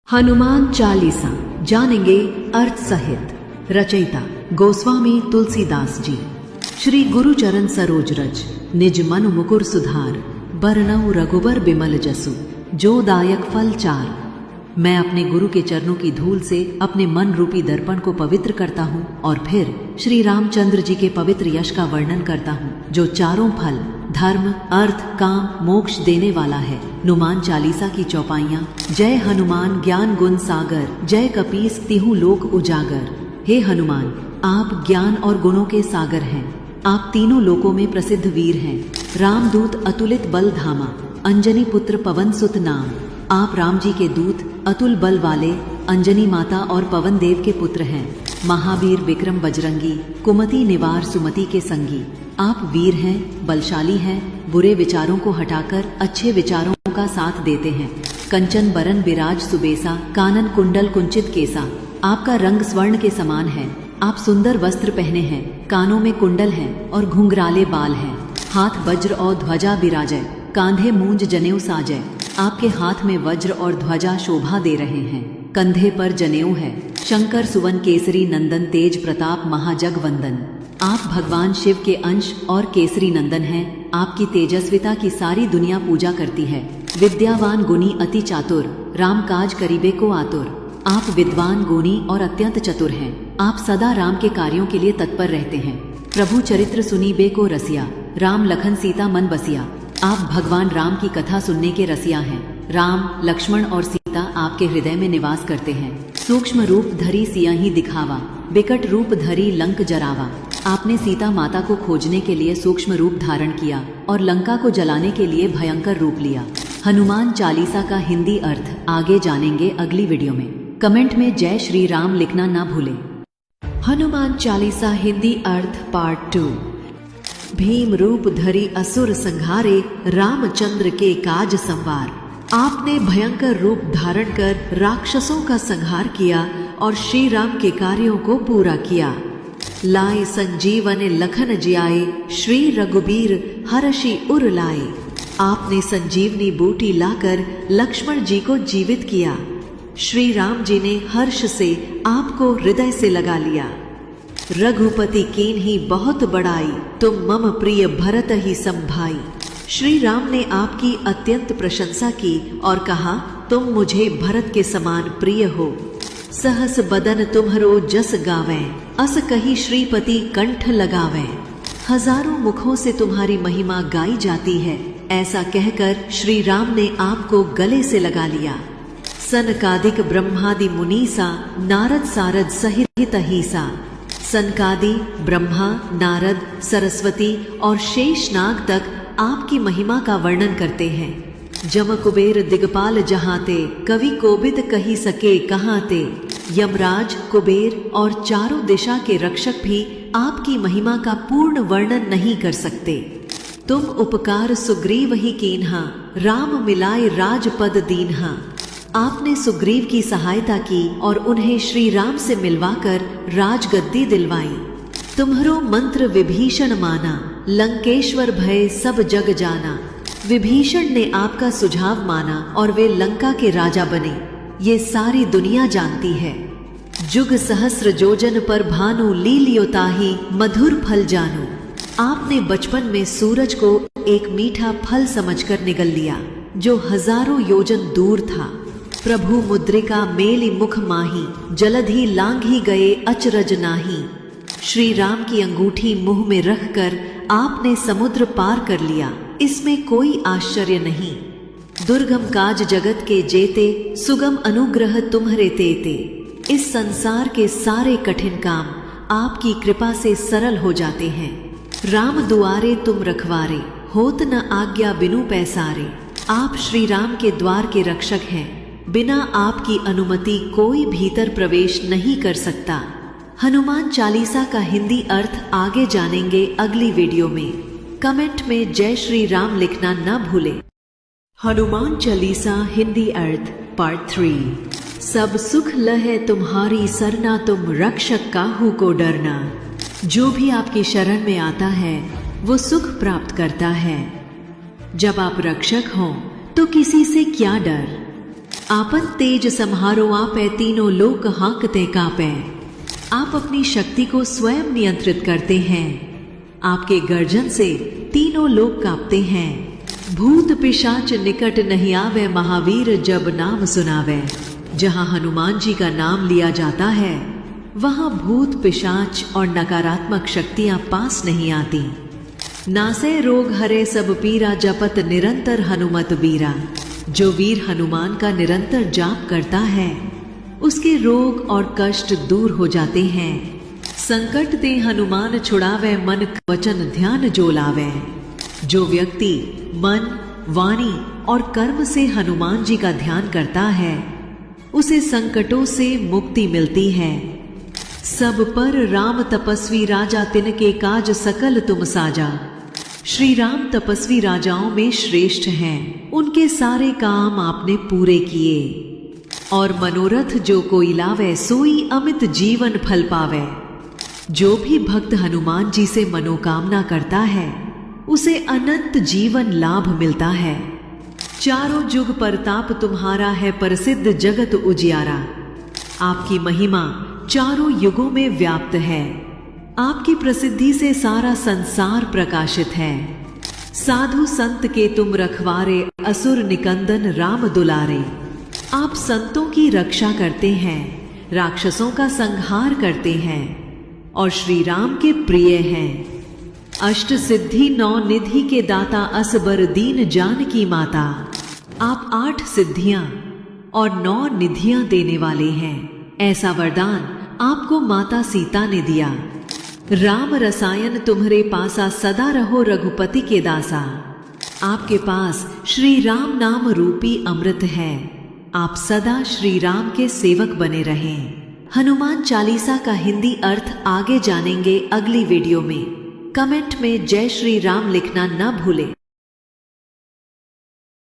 हनुमान चालीसा जानेंगे अर्थ सहित। रचयिता गोस्वामी तुलसीदास जी। श्री गुरु चरण सरोज रज निज मनु मुकुर सुधार, बरनऊ रघुबर बिमल जसु जो दायक फल चार। मैं अपने गुरु के चरणों की धूल से अपने मन रूपी दर्पण को पवित्र करता हूँ और फिर श्री रामचंद्र जी के पवित्र यश का वर्णन करता हूँ जो चारों फल धर्म अर्थ काम मोक्ष देने वाला है। हनुमान चालीसा की चौपाइयाँ। जय हनुमान ज्ञान गुण सागर, जय कपीस तिहु लोक उजागर। हे हनुमान, आप ज्ञान और गुणों के सागर हैं। आप तीनों लोकों में प्रसिद्ध वीर हैं। रामदूत अतुलित बल धामा, अंजनी पुत्र पवन सुत नाम। आप राम जी के दूत अतुल बल वाले, अंजनी माता और पवन देव के पुत्र हैं। महावीर विक्रम बजरंगी, कुमति निवार सुमति के संगी। आप वीर हैं, बलशाली हैं, बुरे विचारों को हटाकर अच्छे विचारों का साथ देते हैं। कंचन बरन विराज सुबेसा, कानन कुंडल कुंचित केसा। आपका रंग स्वर्ण के समान है। आप सुंदर वस्त्र पहने हैं, कानों में कुंडल हैं और घुंघराले बाल हैं। हाथ वज्र और ध्वजा बिराजय, कांधे मूंज जनेऊ साजय। आपके हाथ में वज्र और ध्वजा शोभा दे रहे हैं, कंधे पर जनेऊ है। शंकर सुवन केसरी नंदन, तेज प्रताप महाजग वंदन। आप भगवान शिव के अंश और केसरी नंदन हैं। आपकी तेजस्विता की सारी दुनिया पूजा करती है। विद्यावान गुणी अति चातुर, राम काज करीबे को आतुर। आप विद्वान गुणी और अत्यंत चतुर हैं। आप सदा राम के कार्यों के लिए तत्पर रहते हैं। प्रभु चरित्र सुनीबे को रसिया, राम लखन सीता मन बसिया। आप भगवान राम की कथा सुनने के रसिया हैं। राम लक्ष्मण और सीता आपके हृदय में निवास करते हैं। सूक्ष्म रूप धरी सियाही दिखावा, विकट रूप धरी लंक जरावा। आपने सीता माता को खोजने के लिए सूक्ष्म रूप धारण किया और लंका को जलाने के लिए भयंकर रूप लिया। हनुमान चालीसा का हिंदी अर्थ आगे जानेंगे अगली वीडियो में। कमेंट में जय श्री राम लिखना ना भूलें। हनुमान चालीसा हिंदी अर्थ पार्ट 2। भीम रूप धरी असुर संहारे, रामचंद्र के काज संवार। आपने भयंकर रूप धारण कर राक्षसों का संहार किया और श्री राम के कार्यों को पूरा किया। लाए संजीवन लखन जियाए, श्री रघुबीर हर्षि उर लाए। आपने संजीवनी बूटी लाकर लक्ष्मण जी को जीवित किया। श्री राम जी ने हर्ष से आपको हृदय से लगा लिया। रघुपति कीन्ही बहुत बड़ाई, तुम मम प्रिय भरत ही संभाई। श्री राम ने आपकी अत्यंत प्रशंसा की और कहा, तुम मुझे भरत के समान प्रिय हो। सहस बदन तुम्हरो जस गावे, अस कही श्रीपति कंठ लगावे। हजारों मुखों से तुम्हारी महिमा गाई जाती है, ऐसा कहकर श्री राम ने आपको गले से लगा लिया। सनकादिक ब्रह्मादि मुनीसा, नारद सारद सहित अहिसा। सनकादि ब्रह्मा नारद सरस्वती और शेषनाग तक आपकी महिमा का वर्णन करते हैं। जम कुबेर दिगपाल जहाते, कवि कोबिद कही सके कहाते। यमराज कुबेर और चारों दिशा के रक्षक भी आपकी महिमा का पूर्ण वर्णन नहीं कर सकते। तुम उपकार सुग्रीव ही कीन्हा, राम मिलाए राजपद दीन्हा। आपने सुग्रीव की सहायता की और उन्हें श्री राम से मिलवाकर राजगद्दी दिलवाई। तुम्हरो मंत्र विभीषण माना, लंकेश्वर भय सब जग जाना। विभीषण ने आपका सुझाव माना और वे लंका के राजा बने, ये सारी दुनिया जानती है। जुग सहस्र जोजन पर भानु, लीलियोताही मधुर फल जानू। आपने बचपन में सूरज को एक मीठा फल समझकर निगल लिया जो हजारों योजन दूर था। प्रभु मुद्रिका मेली मुख माही, जलधि लांघी गए अचरज नाही। श्री राम की अंगूठी मुंह में रखकर आपने समुद्र पार कर लिया, इसमें कोई आश्चर्य नहीं। दुर्गम काज जगत के जेते, सुगम अनुग्रह तुम्हरे तेते। इस संसार के सारे कठिन काम आपकी कृपा से सरल हो जाते हैं। राम दुआरे तुम रखवारे, होत न आज्ञा बिनु पैसारे। आप श्री राम के द्वार के रक्षक हैं, बिना आपकी अनुमति कोई भीतर प्रवेश नहीं कर सकता। हनुमान चालीसा का हिंदी अर्थ आगे जानेंगे अगली वीडियो में। कमेंट में जय श्री राम लिखना न भूलें। हनुमान चालीसा हिंदी अर्थ पार्ट 3। सब सुख लहे तुम्हारी सरना, तुम रक्षक काहू को डरना। जो भी आपकी शरण में आता है वो सुख प्राप्त करता है। जब आप रक्षक हों तो किसी से क्या डर। आपन तेज सम्हारो आपै, तीनों लोक हांकते कांपै। आप अपनी शक्ति को स्वयं नियंत्रित करते हैं। आपके गर्जन से तीनों लोग कांपते हैं। भूत पिशाच निकट नहीं आवे, महावीर जब नाम सुनावे। जहां हनुमान जी का नाम लिया जाता है वहां भूत पिशाच और नकारात्मक शक्तियां पास नहीं आती। नासे रोग हरे सब पीरा, जपत निरंतर हनुमत बीरा। जो वीर हनुमान का निरंतर जाप करता है उसके रोग और कष्ट दूर हो जाते हैं। संकट ते हनुमान छुड़ावे, मन वचन ध्यान जो लावे। जो व्यक्ति मन, वाणी और कर्म से हनुमान जी का ध्यान करता है उसे संकटों से मुक्ति मिलती है। सब पर राम तपस्वी राजा, तिनके काज सकल तुम साजा। श्री राम तपस्वी राजाओं में श्रेष्ठ हैं। उनके सारे काम आपने पूरे किए। और मनोरथ जो कोई लावे, सोई अमित जीवन फल पावे। जो भी भक्त हनुमान जी से मनोकामना करता है उसे अनंत जीवन लाभ मिलता है। चारों जुग परताप तुम्हारा है, प्रसिद्ध जगत उजियारा। आपकी महिमा चारों युगों में व्याप्त है। आपकी प्रसिद्धि से सारा संसार प्रकाशित है। साधु संत के तुम रखवारे, असुर निकंदन राम दुलारे। आप संतों की रक्षा करते हैं, राक्षसों का संहार करते हैं और श्री राम के प्रिय हैं। अष्ट सिद्धि 9 निधि के दाता, असबर दीन जानकी माता। आप 8 सिद्धियां और 9 निधियां देने वाले हैं। ऐसा वरदान आपको माता सीता ने दिया। राम रसायन तुम्हारे पासा, सदा रहो रघुपति के दासा। आपके पास श्री राम नाम रूपी अमृत है। आप सदा श्री राम के सेवक बने रहें। हनुमान चालीसा का हिंदी अर्थ आगे जानेंगे अगली वीडियो में। कमेंट में जय श्री राम लिखना न भूलें।